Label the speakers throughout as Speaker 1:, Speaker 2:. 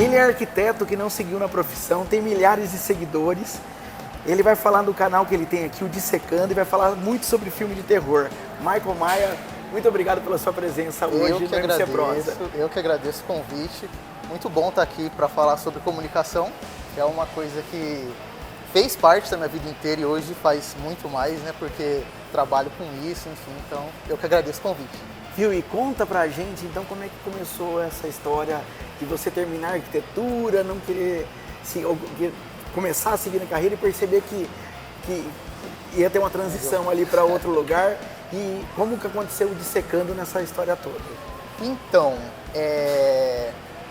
Speaker 1: Ele é arquiteto que não seguiu na profissão, tem milhares de seguidores. Ele vai falar do canal que ele tem aqui, o Dissecando, e vai falar muito sobre filme de terror. Michael Maia, muito obrigado pela sua presença hoje no MC Prosa.
Speaker 2: Eu que agradeço o convite. Muito bom estar aqui para falar sobre comunicação, que é uma coisa que fez parte da minha vida inteira e hoje faz muito mais, né? Porque trabalho com isso, enfim. Então, eu que agradeço o convite.
Speaker 1: Viu? E conta pra gente, então, como é que começou essa história de você terminar a arquitetura, não querer começar a seguir na carreira e perceber que ia ter uma transição ali para outro lugar. E como que aconteceu o Dissecando nessa história toda?
Speaker 2: Então,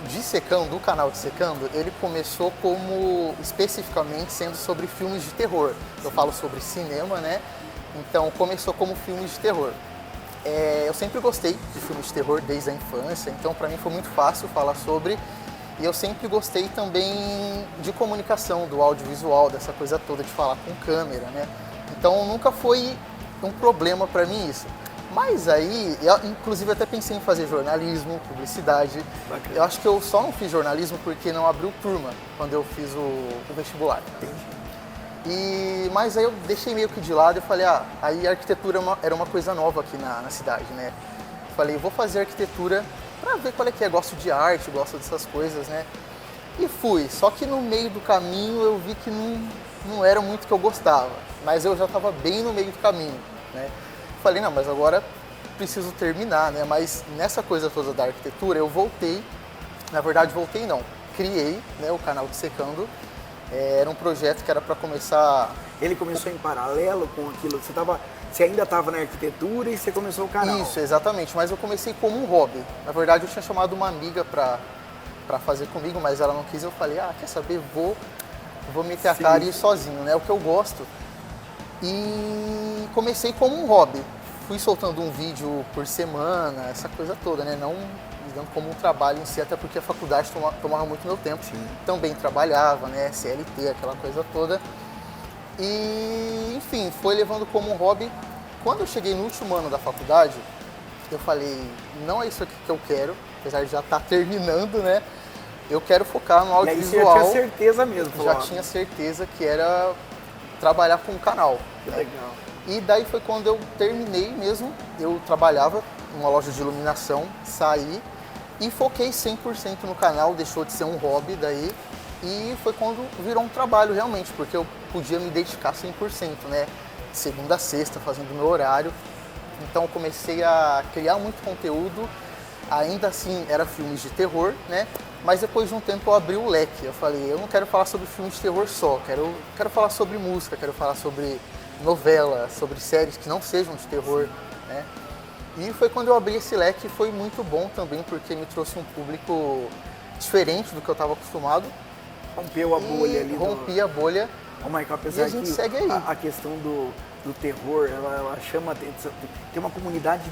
Speaker 2: Dissecando, o canal Dissecando, ele começou como, especificamente, sendo sobre filmes de terror. Eu falo sobre cinema, né? Então, começou como filmes de terror. Eu sempre gostei de filmes de terror desde a infância, então para mim foi muito fácil falar sobre. E eu sempre gostei também de comunicação, do audiovisual, dessa coisa toda de falar com câmera, né? Então nunca foi um problema para mim isso. Mas aí, eu inclusive até pensei em fazer jornalismo, publicidade.
Speaker 1: Bacana.
Speaker 2: Eu acho que eu só não fiz jornalismo porque não abriu turma quando eu fiz o vestibular. Mas aí eu deixei meio que de lado e falei, aí a arquitetura era uma coisa nova aqui na cidade, né? Falei, vou fazer arquitetura pra ver qual é que é, gosto de arte, gosto dessas coisas, né? E fui, só que no meio do caminho eu vi que não era muito o que eu gostava, mas eu já estava bem no meio do caminho, né? Falei, não, mas agora preciso terminar, né? Mas nessa coisa toda da arquitetura eu voltei, na verdade voltei não, criei, né, o canal Dissecando. Era um projeto que era para começar...
Speaker 1: Ele começou em paralelo com aquilo, você ainda estava na arquitetura e você começou o canal.
Speaker 2: Isso, exatamente, mas eu comecei como um hobby. Na verdade, eu tinha chamado uma amiga para fazer comigo, mas ela não quis. Eu falei, quer saber, vou meter a cara e ir sozinho, né? É o que eu gosto. E comecei como um hobby. Fui soltando um vídeo por semana, essa coisa toda, né? Não dando como um trabalho em si, até porque a faculdade tomava muito meu tempo.
Speaker 1: Sim.
Speaker 2: Também trabalhava, né? CLT, aquela coisa toda. E, enfim, foi levando como um hobby. Quando eu cheguei no último ano da faculdade, eu falei, não é isso aqui que eu quero, apesar de já estar terminando, né? Eu quero focar no audiovisual.
Speaker 1: E aí você já tinha certeza mesmo?
Speaker 2: Já tinha certeza que era trabalhar com o canal.
Speaker 1: Que
Speaker 2: né?
Speaker 1: legal.
Speaker 2: E daí foi quando eu terminei mesmo, eu trabalhava numa loja de iluminação, saí e foquei 100% no canal, deixou de ser um hobby daí. E foi quando virou um trabalho realmente, porque eu podia me dedicar 100%, né? Segunda a sexta, fazendo o meu horário. Então eu comecei a criar muito conteúdo, ainda assim era filmes de terror, né? Mas depois de um tempo eu abri o leque, eu falei, eu não quero falar sobre filmes de terror só, quero falar sobre música, quero falar sobre novela, sobre séries que não sejam de terror, né? E foi quando eu abri esse leque e foi muito bom também, porque me trouxe um público diferente do que eu estava acostumado.
Speaker 1: Rompeu a bolha ali.
Speaker 2: Rompi a bolha.
Speaker 1: Michael, apesar
Speaker 2: e a gente
Speaker 1: que
Speaker 2: segue aí.
Speaker 1: A questão do terror, ela chama atenção. Tem uma comunidade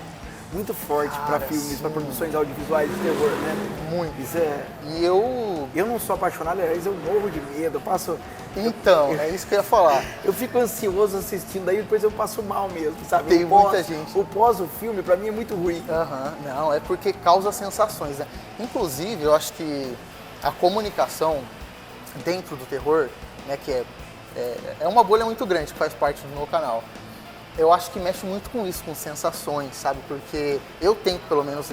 Speaker 1: muito forte para filmes, para produções audiovisuais de terror, né?
Speaker 2: Muito.
Speaker 1: Isso é...
Speaker 2: E eu
Speaker 1: não sou apaixonado, aliás, eu morro de medo, eu passo...
Speaker 2: Então, é isso que eu ia falar.
Speaker 1: Eu fico ansioso assistindo, daí depois eu passo mal mesmo, sabe?
Speaker 2: Tem muita gente.
Speaker 1: O pós o filme, pra mim, é muito ruim.
Speaker 2: Não, é porque causa sensações, né? Inclusive, eu acho que a comunicação dentro do terror, né, que é uma bolha muito grande que faz parte do meu canal. Eu acho que mexe muito com isso, com sensações, sabe? Porque eu tento, pelo menos,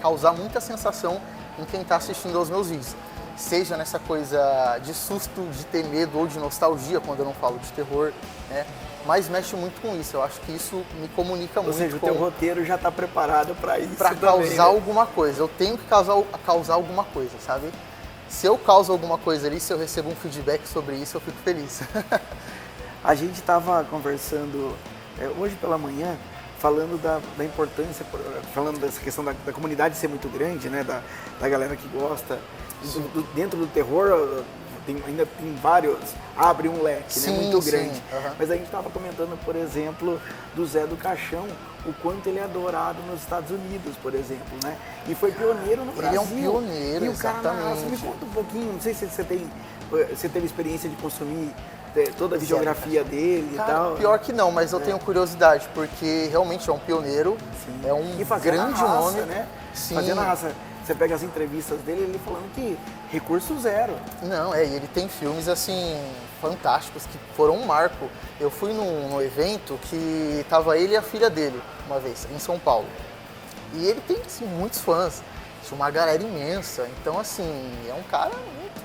Speaker 2: causar muita sensação em quem está assistindo aos meus vídeos. Seja nessa coisa de susto, de ter medo ou de nostalgia, quando eu não falo de terror, né? Mas mexe muito com isso. Eu acho que isso me comunica muito.
Speaker 1: Ou seja, o teu roteiro já está preparado para isso.
Speaker 2: Para causar alguma coisa. Eu tenho que causar alguma coisa, sabe? Se eu causo alguma coisa ali, se eu recebo um feedback sobre isso, eu fico feliz.
Speaker 1: A gente estava conversando hoje pela manhã, falando da importância, falando dessa questão da comunidade ser muito grande, né? Da galera que gosta. Dentro do terror, ainda tem vários, abre um leque, né? Muito grande. Mas a gente estava comentando, por exemplo, do Zé do Caixão, o quanto ele é adorado nos Estados Unidos, por exemplo, né? E foi pioneiro no Brasil.
Speaker 2: Ele é um pioneiro,
Speaker 1: e o cara,
Speaker 2: exatamente.
Speaker 1: me conta um pouquinho, não sei se você teve experiência de consumir toda a videografia dele
Speaker 2: cara,
Speaker 1: e tal.
Speaker 2: Pior que não, mas eu tenho curiosidade, porque realmente é um pioneiro, é um grande nome.
Speaker 1: Né?
Speaker 2: Sim.
Speaker 1: Fazendo a raça. você pega as entrevistas dele, ele falando que recurso zero.
Speaker 2: Não, e ele tem filmes, assim, fantásticos, que foram um marco. Eu fui num evento que tava ele e a filha dele, uma vez, em São Paulo. E ele tem, assim, muitos fãs, tinha uma galera imensa. Então, assim, é um cara muito...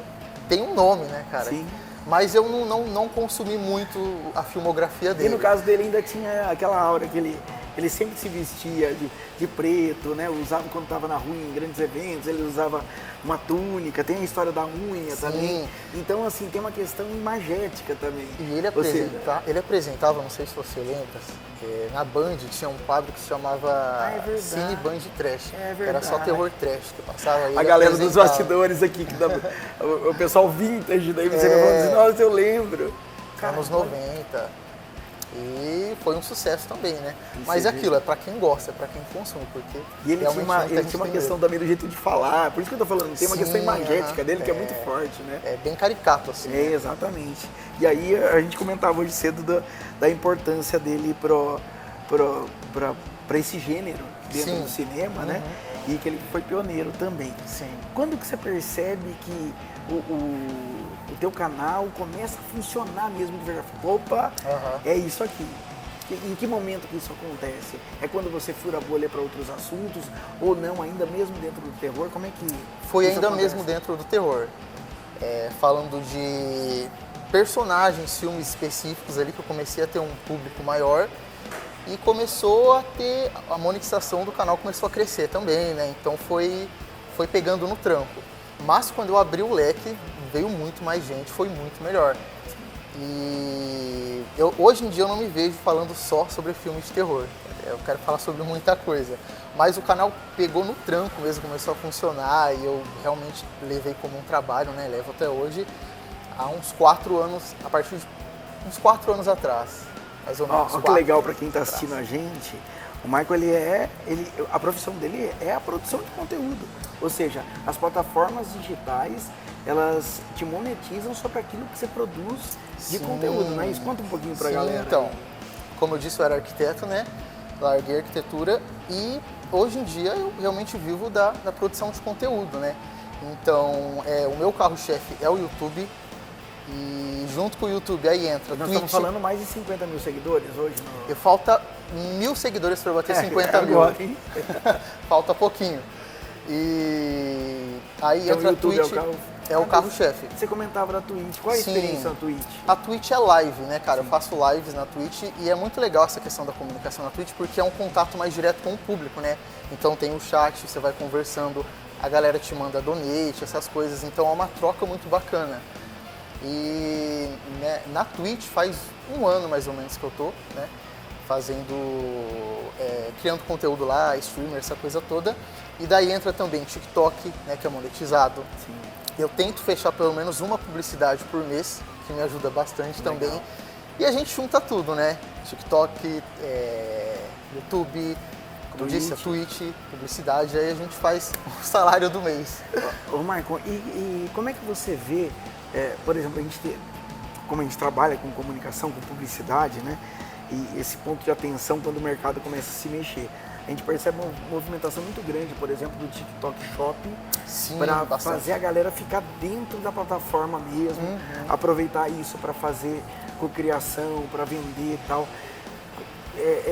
Speaker 2: tem um nome, né, cara?
Speaker 1: Sim.
Speaker 2: Mas eu não consumi muito a filmografia dele.
Speaker 1: E no caso dele ainda tinha aquela aura que ele sempre se vestia de preto, né? Usava quando estava na rua em grandes eventos, ele usava uma túnica, tem a história da unha também. Então, assim, tem uma questão imagética também.
Speaker 2: E ele apresentava, não sei se você lembra, na Band tinha um quadro que se chamava Cine Band Trash. Era só terror trash que passava.
Speaker 1: A galera dos bastidores aqui, o pessoal vintage, daí você vai falando assim, nossa, eu lembro.
Speaker 2: Anos 90. E foi um sucesso também, né? Mas é aquilo, é pra quem gosta, é pra quem consome, porque
Speaker 1: e ele tinha uma questão também do jeito de falar, por isso que eu tô falando, tem uma questão imagética dele que é muito forte, né?
Speaker 2: É bem caricato, assim.
Speaker 1: É, exatamente. E aí a gente comentava hoje cedo da importância dele para esse gênero dentro do cinema, né? E que ele foi pioneiro também.
Speaker 2: Sim.
Speaker 1: Quando que você percebe que o teu canal começa a funcionar mesmo de verdade? Opa, é isso aqui. Em que momento que isso acontece? É quando você fura a bolha para outros assuntos ou não, ainda mesmo dentro do terror? Como é que
Speaker 2: foi ainda acontece? Mesmo dentro do terror. Falando de personagens, filmes específicos ali que eu comecei a ter um público maior e começou a ter, a monetização do canal começou a crescer também, né? Então foi pegando no tranco. Mas quando eu abri o leque, veio muito mais gente, foi muito melhor. E hoje em dia eu não me vejo falando só sobre filmes de terror. Eu quero falar sobre muita coisa. Mas o canal pegou no tranco mesmo, começou a funcionar e eu realmente levei como um trabalho, né? Levo até hoje, há uns 4 anos, a partir de uns 4 anos atrás, mais ou menos.
Speaker 1: Olha que legal para quem está assistindo a gente. O Michael, a profissão dele é a produção de conteúdo. Ou seja, as plataformas digitais, elas te monetizam sobre aquilo que você produz de conteúdo, não é isso? Conta um pouquinho pra galera.
Speaker 2: Então, como eu disse, eu era arquiteto, né? Larguei a arquitetura e hoje em dia eu realmente vivo da produção de conteúdo, né? Então, o meu carro-chefe é o YouTube e junto com o YouTube aí entra
Speaker 1: Nós
Speaker 2: Twitch.
Speaker 1: Estamos falando mais de 50 mil seguidores hoje.
Speaker 2: Falta 1000 seguidores para bater 50 mil.
Speaker 1: Agora, hein?
Speaker 2: Falta pouquinho. E aí
Speaker 1: então,
Speaker 2: entra a
Speaker 1: YouTube
Speaker 2: Twitch, é o carro-chefe.
Speaker 1: Você comentava da Twitch, qual é a experiência na Twitch?
Speaker 2: A Twitch é live, né, cara? Eu faço lives na Twitch e é muito legal essa questão da comunicação na Twitch porque é um contato mais direto com o público, né? Então tem o chat, você vai conversando, a galera te manda donate, essas coisas, então é uma troca muito bacana. E né, na Twitch faz 1 ano mais ou menos que eu tô, né? Criando conteúdo lá, streamer, essa coisa toda. E daí entra também TikTok, né, que é monetizado.
Speaker 1: Sim.
Speaker 2: Eu tento fechar pelo menos uma publicidade por mês, que me ajuda bastante também. E a gente junta tudo, né? TikTok, YouTube, como eu disse, a Twitch, publicidade, aí a gente faz o salário do mês.
Speaker 1: Ô Marco, e como é que você vê, por exemplo, como a gente trabalha com comunicação, com publicidade, né? E esse ponto de atenção quando o mercado começa a se mexer. A gente percebe uma movimentação muito grande, por exemplo, do TikTok Shop, para fazer a galera ficar dentro da plataforma mesmo, aproveitar isso para fazer cocriação, para vender e tal.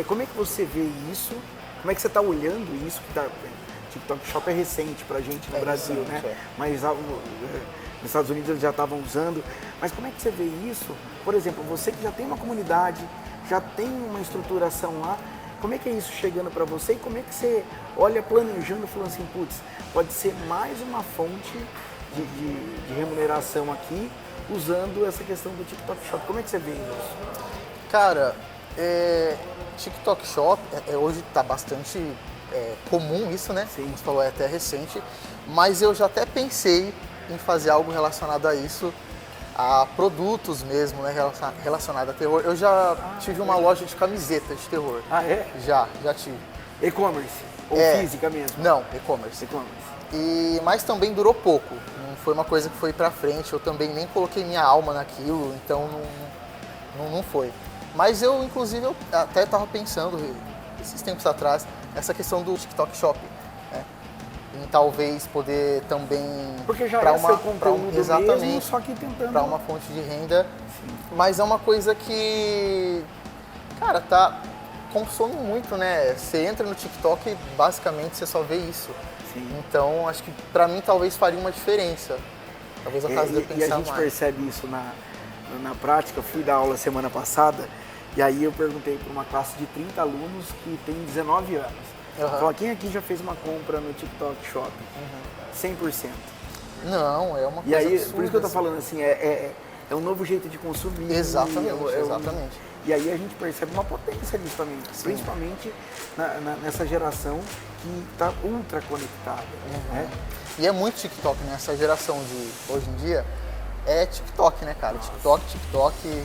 Speaker 1: Como é que você vê isso? Como é que você está olhando isso? TikTok Shop é recente para a gente no Brasil,
Speaker 2: recente,
Speaker 1: né? Mas nos Estados Unidos eles já estavam usando. Mas como é que você vê isso? Por exemplo, você que já tem uma comunidade, já tem uma estruturação lá, como é que é isso chegando para você e como é que você olha planejando, falando assim, putz, pode ser mais uma fonte de remuneração aqui, usando essa questão do TikTok Shop. Como é que você vê isso?
Speaker 2: Cara, TikTok Shop, hoje está bastante comum isso, né?
Speaker 1: Sim.
Speaker 2: Como você falou, é até recente, mas eu já até pensei em fazer algo relacionado a isso, a produtos mesmo, né, relacionado a terror. Eu já tive uma loja de camisetas de terror.
Speaker 1: Ah, é?
Speaker 2: Já tive.
Speaker 1: E-commerce? Ou física mesmo?
Speaker 2: Não, e-commerce. Mas também durou pouco. Não foi uma coisa que foi pra frente. Eu também nem coloquei minha alma naquilo, então não foi. Mas eu, inclusive, eu até estava pensando, esses tempos atrás, essa questão do TikTok Shop. Né? em talvez poder também...
Speaker 1: Porque já
Speaker 2: pra
Speaker 1: é seu conteúdo
Speaker 2: exatamente,
Speaker 1: mesmo, só que tentando...
Speaker 2: para uma fonte de renda.
Speaker 1: Sim.
Speaker 2: Mas é uma coisa que, cara, consome muito, né? Você entra no TikTok e basicamente você só vê isso.
Speaker 1: Sim.
Speaker 2: Então, acho que pra mim talvez faria uma diferença. Talvez a casa de eu pensar
Speaker 1: E a gente
Speaker 2: mais.
Speaker 1: percebe isso na prática. Eu fui dar aula semana passada e aí eu perguntei para uma classe de 30 alunos que tem 19 anos.
Speaker 2: Uhum.
Speaker 1: Falei, quem aqui já fez uma compra no TikTok Shop? 100%.
Speaker 2: Não, é uma
Speaker 1: E
Speaker 2: coisa
Speaker 1: aí,
Speaker 2: absurda,
Speaker 1: por isso que eu tô
Speaker 2: assim.
Speaker 1: falando assim, é um novo jeito de consumir.
Speaker 2: Exatamente, exatamente.
Speaker 1: E aí a gente percebe uma potência nisso também, principalmente nessa geração que está ultra conectada. Né?
Speaker 2: E é muito TikTok, né? Essa geração de hoje em dia é TikTok, né, cara? TikTok.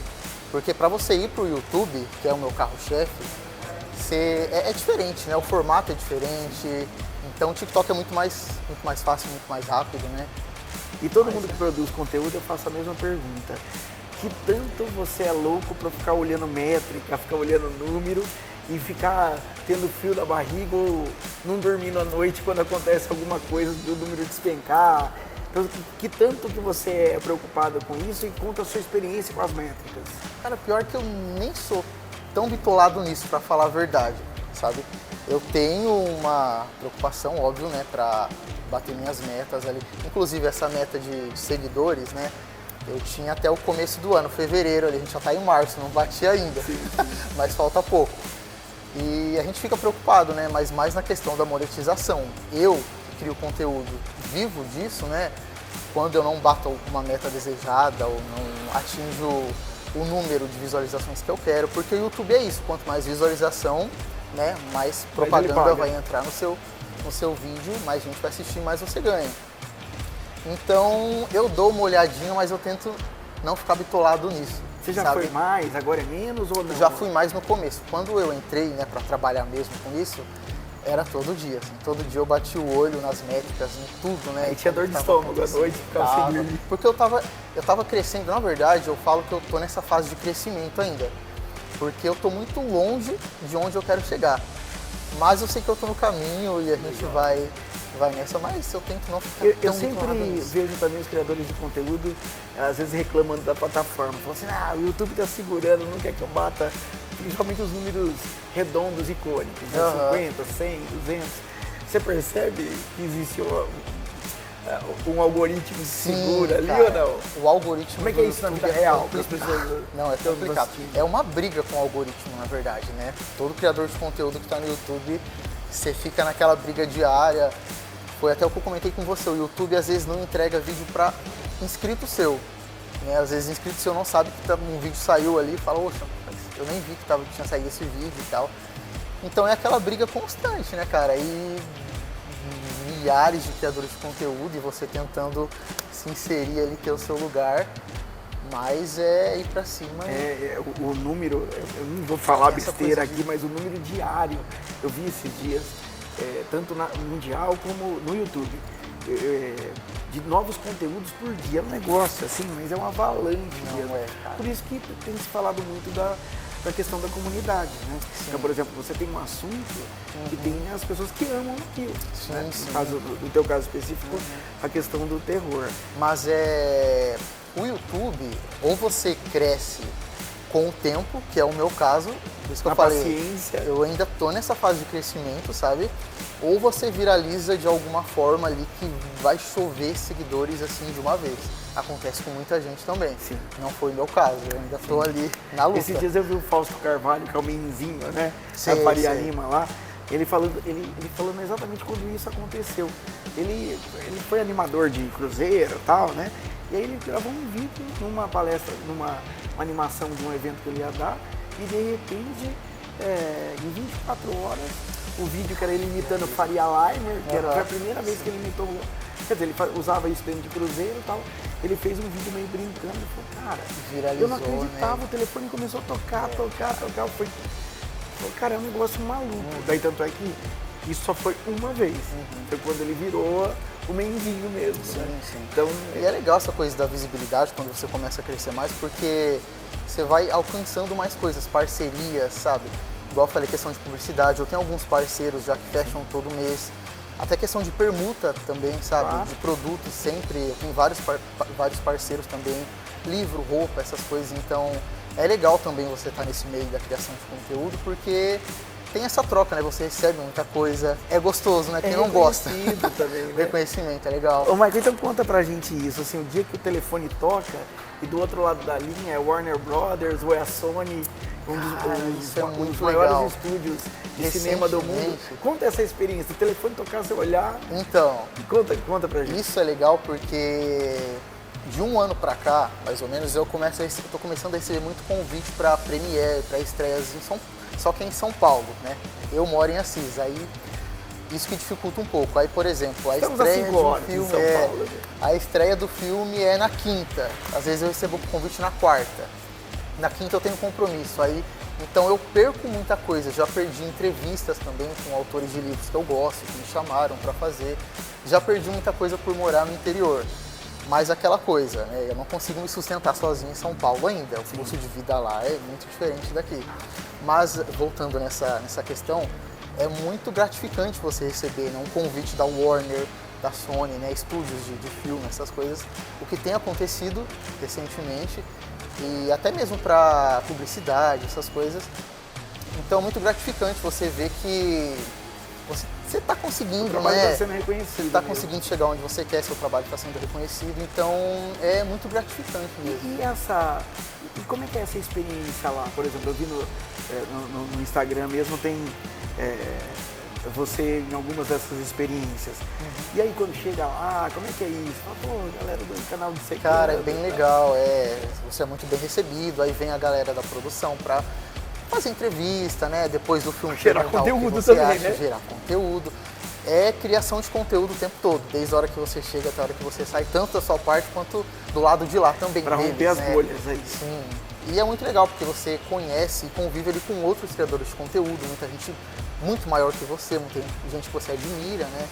Speaker 2: Porque pra você ir pro YouTube, que é o meu carro-chefe, é diferente, né? O formato é diferente. Então o TikTok é muito mais fácil, muito mais rápido, né?
Speaker 1: E todo mundo que produz conteúdo, eu faço a mesma pergunta. Que tanto você é louco para ficar olhando métrica, ficar olhando número e ficar tendo frio na barriga ou não dormindo à noite quando acontece alguma coisa do número despencar? Então, que tanto que você é preocupado com isso e conta a sua experiência com as métricas?
Speaker 2: Cara, pior que eu nem sou tão bitolado nisso, pra falar a verdade, sabe? Eu tenho uma preocupação, óbvio, né, pra bater minhas metas ali. Inclusive, essa meta de seguidores, né, eu tinha até o começo do ano, fevereiro ali, a gente já tá em março, não bati ainda, mas falta pouco. E a gente fica preocupado, né, mas mais na questão da monetização. Eu, que crio conteúdo, vivo disso, né, quando eu não bato uma meta desejada ou não atinjo o número de visualizações que eu quero, porque o YouTube é isso, quanto mais visualização, né, mais propaganda vai entrar no seu vídeo, mais gente vai assistir, mais você ganha. Então eu dou uma olhadinha, mas eu tento não ficar bitolado nisso.
Speaker 1: Você já
Speaker 2: sabe?
Speaker 1: foi mais, agora é menos ou não?
Speaker 2: Já fui mais no começo. Quando eu entrei, né, para trabalhar mesmo com isso, era todo dia. Assim, todo dia eu bati o olho nas métricas, em tudo, né?
Speaker 1: Aí tinha dor de estômago à noite, ficava sem dormir.
Speaker 2: Porque eu tava crescendo, na verdade, eu falo que eu tô nessa fase de crescimento ainda. Porque eu tô muito longe de onde eu quero chegar. Mas eu sei que eu tô no caminho e a gente vai nessa, mas eu tento não ficar
Speaker 1: Eu sempre vejo também os criadores de conteúdo, às vezes reclamando da plataforma. Falam assim, o YouTube tá segurando, não quer que eu bata, principalmente os números redondos icônicos, né? 50, 100, 200. Você percebe que existe um algoritmo que segura ali, cara, ou não?
Speaker 2: O algoritmo.
Speaker 1: Como é que é isso na vida real? As pessoas
Speaker 2: não, é complicado. É uma briga com o algoritmo, na verdade, né? Todo criador de conteúdo que está no YouTube, você fica naquela briga diária. Foi até o que eu comentei com você, o YouTube às vezes não entrega vídeo para inscrito seu. Né? Às vezes inscrito seu não sabe que um vídeo saiu ali e fala, oxa, eu nem vi que tinha saído esse vídeo e tal. Então é aquela briga constante, né, cara? E milhares de criadores de conteúdo e você tentando se inserir ali, ter o seu lugar, mas é ir pra cima.
Speaker 1: O número, eu não vou falar besteira aqui, mas o número diário, eu vi esses dias, tanto no Mundial como no YouTube, de novos conteúdos por dia. É um negócio assim, mas é uma avalanche mesmo. Por isso que tem se falado muito da questão da comunidade, né? Então, por exemplo, você tem um assunto e tem as pessoas que amam aquilo.
Speaker 2: Sim,
Speaker 1: né?
Speaker 2: sim.
Speaker 1: No caso do teu caso específico, a questão do terror.
Speaker 2: Mas o YouTube, ou você cresce com o tempo, que é o meu caso, por isso que eu falei,
Speaker 1: paciência.
Speaker 2: Eu ainda tô nessa fase de crescimento, sabe? Ou você viraliza de alguma forma ali que vai chover seguidores assim de uma vez. Acontece com muita gente também.
Speaker 1: Sim.
Speaker 2: Não foi o meu caso, eu ainda tô ali na luta.
Speaker 1: Esses dias eu vi o Fausto Carvalho, que é o menzinho, né?
Speaker 2: Sim,
Speaker 1: da Faria Lima lá. Ele falando exatamente quando isso aconteceu. Ele foi animador de cruzeiro e tal, né? E aí ele gravou um vídeo numa palestra, numa animação de um evento que ele ia dar, e de repente, em 24 horas, o vídeo que era ele imitando Faria Limer, que foi a primeira vez que ele imitou, quer dizer, ele usava isso dentro de cruzeiro e tal, ele fez um vídeo meio brincando, e falou, cara,
Speaker 2: viralizou,
Speaker 1: eu não acreditava,
Speaker 2: né?
Speaker 1: O telefone começou a tocar, foi, cara, é um negócio maluco. Daí tanto é que isso só foi uma vez, foi quando ele virou o mendigo mesmo,
Speaker 2: sim,
Speaker 1: né?
Speaker 2: Sim.
Speaker 1: Então,
Speaker 2: e é legal essa coisa da visibilidade quando você começa a crescer mais, porque você vai alcançando mais coisas, parcerias, sabe? Igual eu falei, questão de publicidade, eu tenho alguns parceiros já que fecham todo mês. Até questão de permuta também, sabe?
Speaker 1: Claro.
Speaker 2: De produtos sempre, eu tenho vários parceiros também, livro, roupa, essas coisas, então é legal também você estar nesse meio da criação de conteúdo, porque tem essa troca, né? Você recebe muita coisa, é gostoso, né? Quem não gosta.
Speaker 1: Reconhecido também, né?
Speaker 2: Reconhecimento, é legal.
Speaker 1: Ô, Michael, então conta pra gente isso, assim, o dia que o telefone toca e do outro lado da linha é Warner Brothers ou é a Sony,
Speaker 2: isso é
Speaker 1: um dos
Speaker 2: muito
Speaker 1: maiores
Speaker 2: legal.
Speaker 1: estúdios de cinema do mundo.
Speaker 2: Recentemente.
Speaker 1: Conta essa experiência, o telefone tocar, você olhar,
Speaker 2: Então,
Speaker 1: conta pra gente.
Speaker 2: isso é legal porque de um ano pra cá, mais ou menos, eu tô começando a receber muito convite pra premiere, pra estreias só que em São Paulo, né? Eu moro em Assis, aí isso que dificulta um pouco. Aí, por exemplo, a
Speaker 1: Estamos a
Speaker 2: estreia
Speaker 1: 5
Speaker 2: de um
Speaker 1: horas em
Speaker 2: filme
Speaker 1: São Paulo, né?
Speaker 2: a estreia do filme é na quinta. Às vezes eu recebo o convite na quarta. Na quinta eu tenho compromisso. Aí, então eu perco muita coisa. Já perdi entrevistas também com autores de livros que eu gosto, que me chamaram para fazer. Já perdi muita coisa por morar no interior. Mas aquela coisa, né? Eu não consigo me sustentar sozinho em São Paulo ainda. O fluxo de vida lá é muito diferente daqui. Mas, voltando nessa questão, é muito gratificante você receber, né, um convite da Warner, da Sony, né, estúdios de filme, essas coisas. O que tem acontecido recentemente, e até mesmo para publicidade, essas coisas. Então é muito gratificante você ver que você está conseguindo,
Speaker 1: O trabalho
Speaker 2: né?
Speaker 1: está sendo reconhecido.
Speaker 2: Está
Speaker 1: mesmo.
Speaker 2: conseguindo chegar onde você quer, seu trabalho está sendo reconhecido, então é muito gratificante mesmo.
Speaker 1: E como é que é essa experiência lá? Por exemplo, eu vi no Instagram mesmo, tem você em algumas dessas experiências. E aí quando chega lá, como é que é isso? Fala, pô, galera do canal de secreto.
Speaker 2: Cara, é bem legal, você é muito bem recebido, aí vem a galera da produção pra fazer entrevista, né? Depois do filme
Speaker 1: Gerar
Speaker 2: perguntar o que
Speaker 1: conteúdo
Speaker 2: você
Speaker 1: também,
Speaker 2: acha,
Speaker 1: né?
Speaker 2: gerar conteúdo. É criação de conteúdo o tempo todo, desde a hora que você chega até a hora que você sai, tanto da sua parte quanto do lado de lá também.
Speaker 1: Pra
Speaker 2: deles,
Speaker 1: romper as
Speaker 2: né?
Speaker 1: bolhas aí.
Speaker 2: Sim. E é muito legal porque você conhece e convive ali com outros criadores de conteúdo, muita gente muito maior que você, muita gente que você admira, né?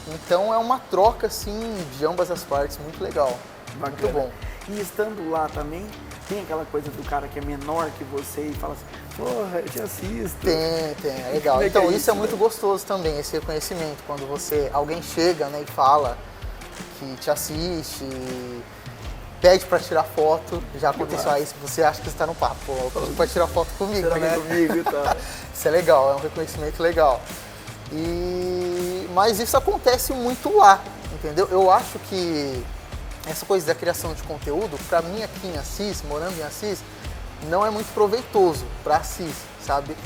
Speaker 2: Então é uma troca assim de ambas as partes, muito legal.
Speaker 1: Bacana.
Speaker 2: Muito bom.
Speaker 1: E estando lá também, tem aquela coisa do cara que é menor que você e fala assim, porra, eu te assisto.
Speaker 2: Tem, é legal.
Speaker 1: Como é que
Speaker 2: Então
Speaker 1: é
Speaker 2: isso é
Speaker 1: isso,
Speaker 2: muito
Speaker 1: né?
Speaker 2: gostoso também, esse reconhecimento, quando alguém chega, né, e fala que te assiste, pede pra tirar foto, já aconteceu aí, se você acha que está no papo, pô, pra tirar foto comigo,
Speaker 1: Será que
Speaker 2: né?
Speaker 1: é comigo e tal?
Speaker 2: Isso é legal, é um reconhecimento legal. Mas isso acontece muito lá, entendeu? Eu acho que essa coisa da criação de conteúdo, pra mim aqui em Assis, morando em Assis, não é muito proveitoso pra Assis, sabe?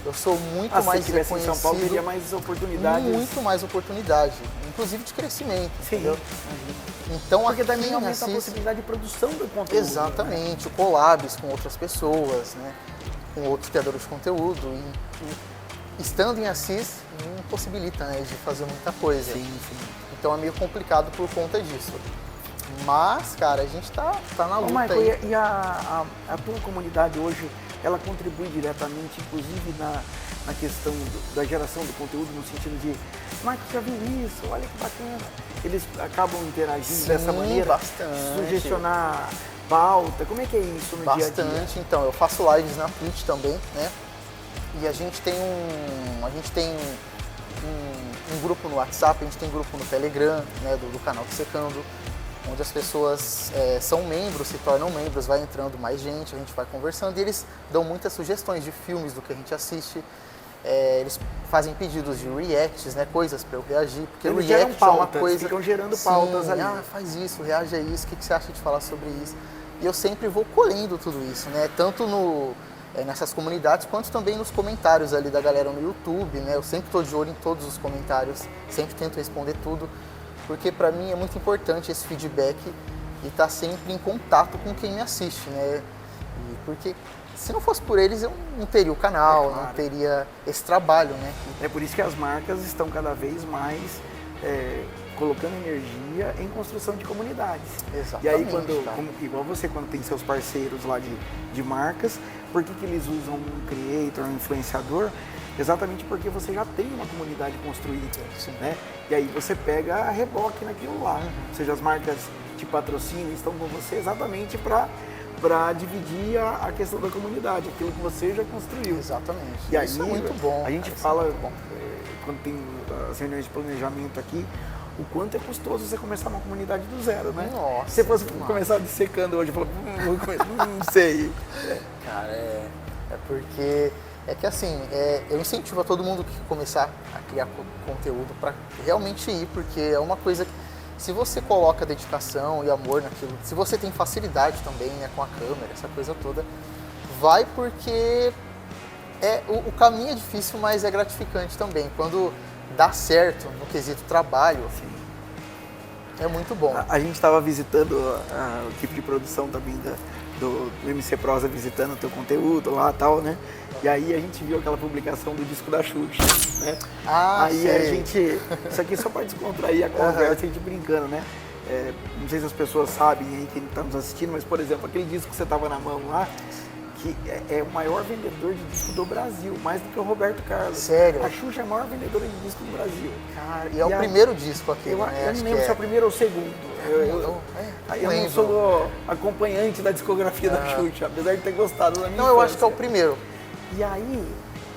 Speaker 2: Eu sou muito mais
Speaker 1: se tivesse em
Speaker 2: reconhecido,
Speaker 1: São Paulo, teria mais oportunidades.
Speaker 2: muito mais oportunidade, inclusive de crescimento,
Speaker 1: Sim.
Speaker 2: entendeu? Então
Speaker 1: Porque
Speaker 2: aqui
Speaker 1: também
Speaker 2: em
Speaker 1: aumenta a
Speaker 2: Assis,
Speaker 1: possibilidade de produção do conteúdo. Né?
Speaker 2: exatamente, collabs com outras pessoas, né? Com outros criadores de conteúdo. E estando em Assis, não possibilita, né, de fazer muita coisa.
Speaker 1: Sim, sim.
Speaker 2: Então é meio complicado por conta disso. Mas, cara, a gente tá na
Speaker 1: Ô,
Speaker 2: luta
Speaker 1: Michael,
Speaker 2: aí.
Speaker 1: e a tua comunidade hoje, ela contribui diretamente, inclusive na questão da geração do conteúdo, no sentido de, Michael, já viu isso? Olha que bacana. Eles acabam interagindo
Speaker 2: Sim,
Speaker 1: dessa maneira,
Speaker 2: bastante.
Speaker 1: sugestionar pauta. Como é que é isso no dia a dia?
Speaker 2: Bastante. Então, eu faço lives na Twitch também, né? E a gente tem um grupo no WhatsApp, a gente tem grupo no Telegram, né, do canal Secando, onde as pessoas são membros, se tornam membros, vai entrando mais gente, a gente vai conversando e eles dão muitas sugestões de filmes do que a gente assiste. Eles fazem pedidos de reacts, né, coisas para eu reagir, porque
Speaker 1: Eles
Speaker 2: react
Speaker 1: geram pautas,
Speaker 2: é uma coisa...
Speaker 1: ficam gerando pautas
Speaker 2: Sim,
Speaker 1: ali.
Speaker 2: faz isso, reage a isso, o que você acha de falar sobre isso? E eu sempre vou colhendo tudo isso, né, tanto nessas comunidades, quanto também nos comentários ali da galera no YouTube, né, eu sempre estou de olho em todos os comentários, sempre tento responder tudo, porque para mim é muito importante esse feedback e estar sempre em contato com quem me assiste, né, porque se não fosse por eles eu não teria o canal,
Speaker 1: claro.
Speaker 2: não teria esse trabalho, né.
Speaker 1: É por isso que as marcas estão cada vez mais colocando energia em construção de comunidades.
Speaker 2: Exatamente,
Speaker 1: E aí,
Speaker 2: cara.
Speaker 1: igual você, quando tem seus parceiros lá de marcas, por que eles usam um creator, um influenciador? Exatamente porque você já tem uma comunidade construída, né? E aí você pega a reboque naquilo lá. Ou seja, as marcas te patrocinam, estão com você exatamente para dividir a questão da comunidade, aquilo que você já construiu.
Speaker 2: Exatamente.
Speaker 1: E aí,
Speaker 2: isso é muito bom.
Speaker 1: A gente
Speaker 2: cara,
Speaker 1: fala,
Speaker 2: isso é muito bom.
Speaker 1: quando tem as reuniões de planejamento aqui, o quanto é custoso você começar uma comunidade do zero, né?
Speaker 2: Nossa,
Speaker 1: se você fosse começar dissecando hoje, eu falo, não sei.
Speaker 2: Cara, é porque é que assim, eu incentivo a todo mundo que começar a criar conteúdo para realmente ir, porque é uma coisa que, se você coloca dedicação e amor naquilo, se você tem facilidade também, né, com a câmera, essa coisa toda, vai, porque o caminho é difícil, mas é gratificante também. Quando dá certo no quesito trabalho,
Speaker 1: Sim.
Speaker 2: É muito bom.
Speaker 1: A gente estava visitando a equipe de produção também do MC Prosa, visitando o teu conteúdo lá e tal, né? E aí a gente viu aquela publicação do disco da Xuxa, né? Aí
Speaker 2: sei.
Speaker 1: a gente... Isso aqui só para descontrair a conversa, a gente brincando, né? Não sei se as pessoas sabem aí, quem está nos assistindo, mas, por exemplo, aquele disco que você tava na mão lá, que é o maior vendedor de disco do Brasil, mais do que o Roberto Carlos.
Speaker 2: Sério?
Speaker 1: A Xuxa é a maior vendedora de disco do Brasil.
Speaker 2: Cara, e é o primeiro disco aqui,
Speaker 1: Eu
Speaker 2: né?
Speaker 1: não lembro se é o primeiro ou o segundo. Eu não sou acompanhante da discografia da Xuxa, apesar de ter gostado da minha
Speaker 2: Não, eu acho que é o primeiro.
Speaker 1: E aí,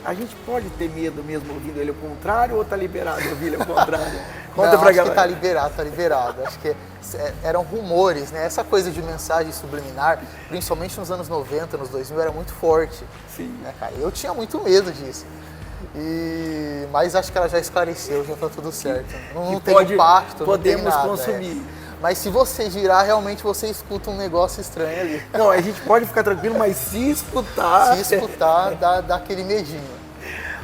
Speaker 1: a gente pode ter medo mesmo ouvindo ele ao contrário ou tá liberado ouvir ele ao contrário? Conta
Speaker 2: Não,
Speaker 1: pra
Speaker 2: acho
Speaker 1: galera.
Speaker 2: que tá liberado. Acho que eram rumores, né? Essa coisa de mensagem subliminar, principalmente nos anos 90, nos 2000, era muito forte.
Speaker 1: Sim.
Speaker 2: Né, cara? Eu tinha muito medo disso. Mas acho que ela já esclareceu, já tá tudo certo. Não tem impacto,
Speaker 1: podemos
Speaker 2: não tem nada,
Speaker 1: consumir.
Speaker 2: Mas se você girar, realmente você escuta um negócio estranho ali.
Speaker 1: Não, a gente pode ficar tranquilo, mas se escutar...
Speaker 2: Se escutar, dá aquele medinho.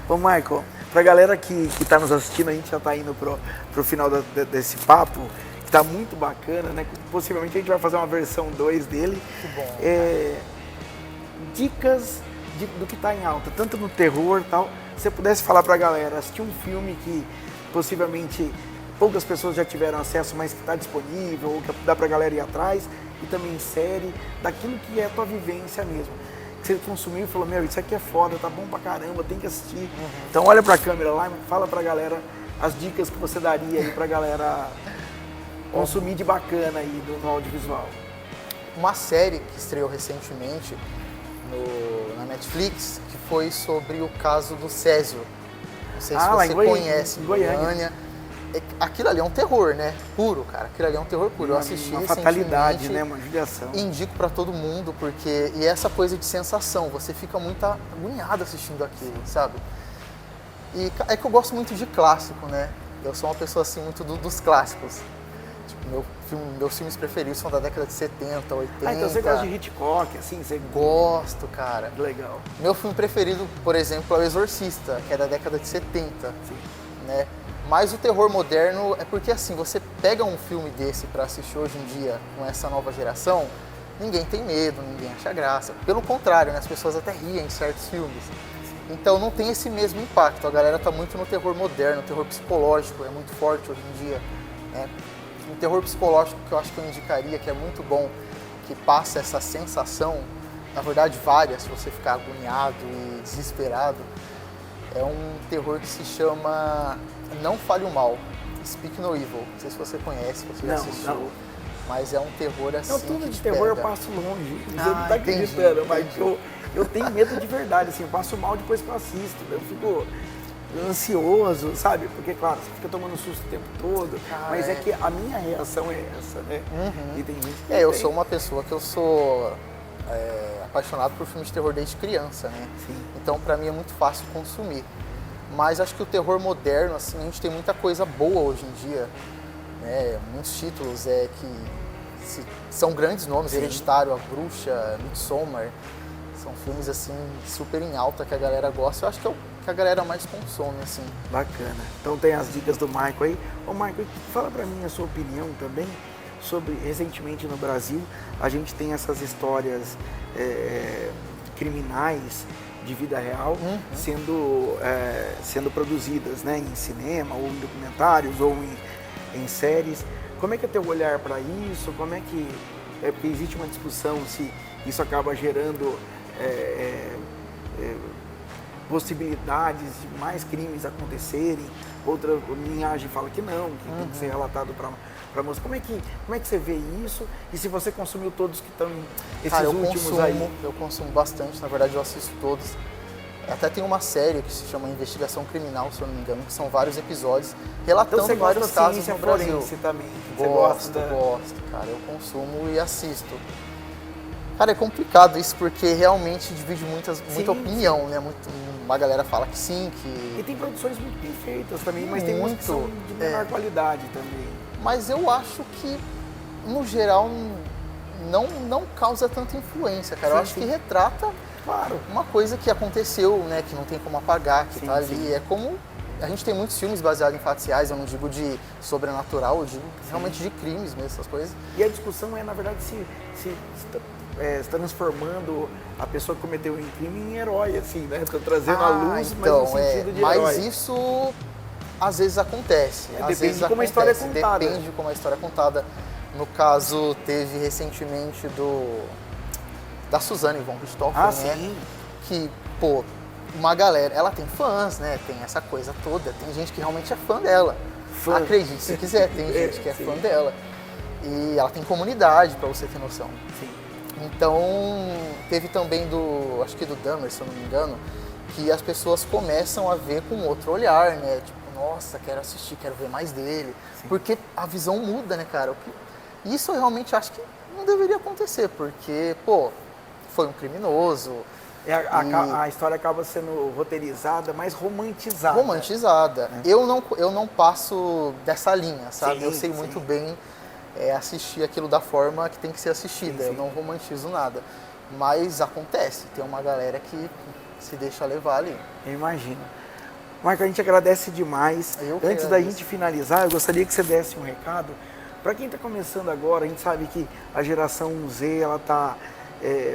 Speaker 1: Ô, Michael, pra galera que tá nos assistindo, a gente já tá indo pro final desse papo, que tá muito bacana, né? Possivelmente a gente vai fazer uma versão 2 dele.
Speaker 2: Muito bom.
Speaker 1: Dicas do que tá em alta, tanto no terror e tal. Se você pudesse falar pra galera, assistir um filme que possivelmente poucas pessoas já tiveram acesso, mas que está disponível, ou que dá pra galera ir atrás, e também série, daquilo que é a tua vivência mesmo. Que você consumiu e falou, isso aqui é foda, tá bom pra caramba, tem que assistir. Então olha pra câmera lá e fala pra galera as dicas que você daria aí pra galera consumir de bacana aí no audiovisual.
Speaker 2: Uma série que estreou recentemente na Netflix, que foi sobre o caso do Césio. Não sei se você conhece,
Speaker 1: em Goiânia.
Speaker 2: Aquilo ali é um terror, né? Puro, cara. Aquilo ali é um terror puro. Eu assisti
Speaker 1: uma
Speaker 2: recentemente.
Speaker 1: Fatalidade, né? Uma judiação.
Speaker 2: Indico pra todo mundo, porque... E essa coisa de sensação, você fica muito agoniado assistindo aquilo, sabe? E é que eu gosto muito de clássico, né? Eu sou uma pessoa, assim, muito dos clássicos. Tipo, meus filmes preferidos são da década de 70, 80.
Speaker 1: Então você gosta de Hitchcock, assim? Você...
Speaker 2: Gosto, cara.
Speaker 1: Legal.
Speaker 2: Meu filme preferido, por exemplo, é O Exorcista, que é da década de 70.
Speaker 1: Sim.
Speaker 2: Né? Mas o terror moderno é porque, assim, você pega um filme desse pra assistir hoje em dia com essa nova geração, ninguém tem medo, ninguém acha graça. Pelo contrário, né? As pessoas até riem em certos filmes. Então não tem esse mesmo impacto. A galera tá muito no terror moderno, o terror psicológico é muito forte hoje em dia. Né? Um terror psicológico que eu acho que eu indicaria, que é muito bom, que passa essa sensação, na verdade várias, se você ficar agoniado e desesperado, é um terror que se chama Não Fale o Mal, Speak No Evil. Não sei se você conhece, se você já assistiu. Não. Mas é um terror assim.
Speaker 1: Não, tudo
Speaker 2: que
Speaker 1: de
Speaker 2: te
Speaker 1: terror
Speaker 2: pega.
Speaker 1: eu passo longe. Você não tá acreditando, mas eu tenho medo de verdade, assim, eu passo mal depois que eu assisto. Eu fico ansioso, sabe? Porque, claro, você fica tomando susto o tempo todo, mas é que a minha reação é essa, né? E tem gente que
Speaker 2: eu sou uma pessoa que eu sou apaixonado por filmes de terror desde criança, né?
Speaker 1: Sim.
Speaker 2: Então, pra mim é muito fácil consumir. Mas acho que o terror moderno, assim, a gente tem muita coisa boa hoje em dia, né? Muitos títulos que são grandes nomes, Sim. Hereditário, A Bruxa, Midsommar, são filmes, assim, super em alta que a galera gosta. Eu acho que é o que a galera mais consome, assim.
Speaker 1: Bacana. Então tem as dicas do Michael aí. Ô Michael, fala pra mim a sua opinião também sobre, recentemente no Brasil, a gente tem essas histórias criminais de vida real sendo produzidas, né, em cinema, ou em documentários, ou em séries. Como é que é teu olhar para isso? Como é que... porque existe uma discussão se isso acaba gerando possibilidades de mais crimes acontecerem. Outra linhagem fala que não, que tem que ser relatado para moça. Como é que você vê isso? E se você consumiu todos que estão esses últimos aí?
Speaker 2: Eu consumo bastante, na verdade eu assisto todos. Até tem uma série que se chama Investigação Criminal, se eu não me engano, que são vários episódios relatando
Speaker 1: Então você gosta
Speaker 2: vários
Speaker 1: da
Speaker 2: casos
Speaker 1: ciência
Speaker 2: no Brasil.
Speaker 1: forense também? Você
Speaker 2: Gosto, cara. Eu consumo e assisto. Cara, é complicado isso porque realmente divide muita opinião, né? Uma galera fala que sim,
Speaker 1: E
Speaker 2: que...
Speaker 1: tem produções muito bem feitas também, mas tem umas que são de menor qualidade também.
Speaker 2: Mas eu acho que, no geral, não causa tanta influência, cara. Eu acho que retrata uma coisa que aconteceu, né? Que não tem como apagar, que tá ali. É como... A gente tem muitos filmes baseados em fatos reais, eu não digo de sobrenatural, eu digo realmente de crimes mesmo, essas coisas.
Speaker 1: E a discussão é, na verdade, se transformando a pessoa que cometeu um crime em herói, assim, né? Trazendo à luz,
Speaker 2: então,
Speaker 1: mas no sentido de
Speaker 2: mas
Speaker 1: herói.
Speaker 2: isso às vezes acontece.
Speaker 1: Depende de como a história é contada.
Speaker 2: Depende de como a história é contada. No caso, teve recentemente da Suzane von Richthofen, né?
Speaker 1: Sim.
Speaker 2: Que, pô, uma galera, ela tem fãs, né? Tem essa coisa toda. Tem gente que realmente é fã dela.
Speaker 1: Fã.
Speaker 2: Acredite se quiser, tem gente que é fã dela. E ela tem comunidade, pra você ter noção.
Speaker 1: Sim.
Speaker 2: Então, teve também acho que do Dahmer, se eu não me engano, que as pessoas começam a ver com outro olhar, né? Tipo, nossa, quero assistir, quero ver mais dele.
Speaker 1: Sim.
Speaker 2: Porque a visão muda, né, cara? Isso eu realmente acho que não deveria acontecer, porque, pô, foi um criminoso.
Speaker 1: A história acaba sendo roteirizada, mais romantizada.
Speaker 2: Romantizada. Eu não passo dessa linha, sabe?
Speaker 1: Sim,
Speaker 2: eu sei muito bem assistir aquilo da forma que tem que ser assistida.
Speaker 1: Sim.
Speaker 2: Eu não romantizo nada. Mas acontece, tem uma galera que se deixa levar ali.
Speaker 1: Eu imagino. Marco, a gente agradece demais. Antes da gente finalizar, eu gostaria que você desse um recado. Para quem está começando agora, a gente sabe que a geração Z, ela está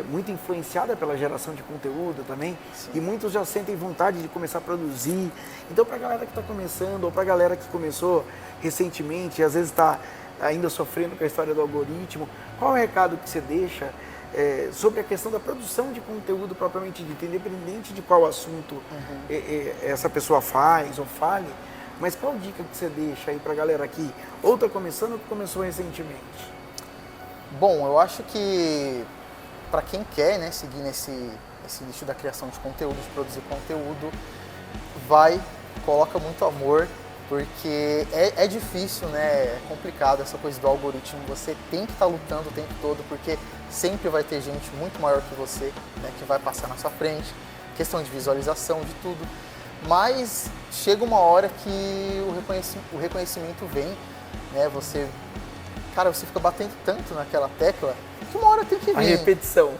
Speaker 1: muito influenciada pela geração de conteúdo também. Sim. E muitos já sentem vontade de começar a produzir. Então, para a galera que está começando, ou para a galera que começou recentemente, e às vezes está ainda sofrendo com a história do algoritmo, qual é o recado que você deixa sobre a questão da produção de conteúdo propriamente dito, independente de qual assunto essa pessoa faz ou fale, mas qual dica que você deixa aí pra galera aqui, ou tá começando ou que começou recentemente?
Speaker 2: Bom, eu acho que para quem quer, né, seguir nesse nicho da criação de conteúdo, de produzir conteúdo, coloca muito amor, porque é difícil, né, é complicado essa coisa do algoritmo, você tem que estar lutando o tempo todo, porque sempre vai ter gente muito maior que você, né, que vai passar na sua frente, questão de visualização, de tudo, mas chega uma hora que o reconhecimento vem, né, você fica batendo tanto naquela tecla, que uma hora tem que vir.
Speaker 1: A repetição.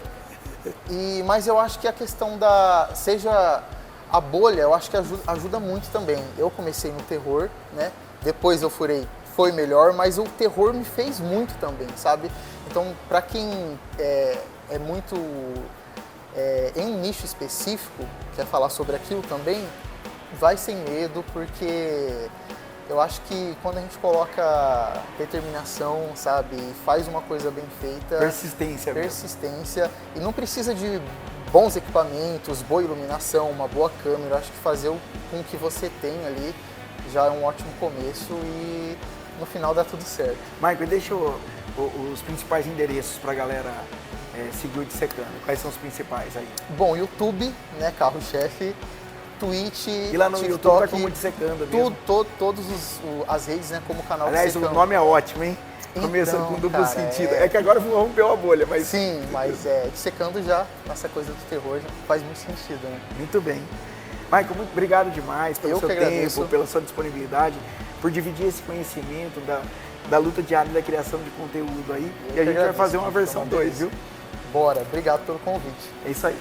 Speaker 2: Mas eu acho que a questão seja a bolha, eu acho que ajuda muito também. Eu comecei no terror, né? Depois eu foi melhor, mas o terror me fez muito também, sabe? Então, para quem é muito em um nicho específico, quer falar sobre aquilo também, vai sem medo, porque eu acho que quando a gente coloca determinação, sabe, e faz uma coisa bem feita... Persistência. E não precisa de bons equipamentos, boa iluminação, uma boa câmera. Eu acho que fazer com o que você tem ali já é um ótimo começo e no final dá tudo certo.
Speaker 1: Marco, deixa os principais endereços para a galera seguir o Dissecando. Quais são os principais aí?
Speaker 2: Bom, YouTube, né, carro-chefe. Twitch,
Speaker 1: e lá no
Speaker 2: TikTok,
Speaker 1: YouTube tá como Dissecando mesmo.
Speaker 2: Todas as redes, né, como canal
Speaker 1: Aliás,
Speaker 2: Dissecando.
Speaker 1: o nome é ótimo, hein? Começa com duplo sentido. É que agora rompeu a bolha, mas...
Speaker 2: Sim, mas Dissecando já, essa coisa do terror, já faz muito sentido, né?
Speaker 1: Muito bem. Michael, muito obrigado demais pelo seu tempo, pela sua disponibilidade, por dividir esse conhecimento da luta diária da criação de conteúdo aí. E a gente vai fazer uma versão 2, viu?
Speaker 2: Bora, obrigado pelo convite.
Speaker 1: É isso aí.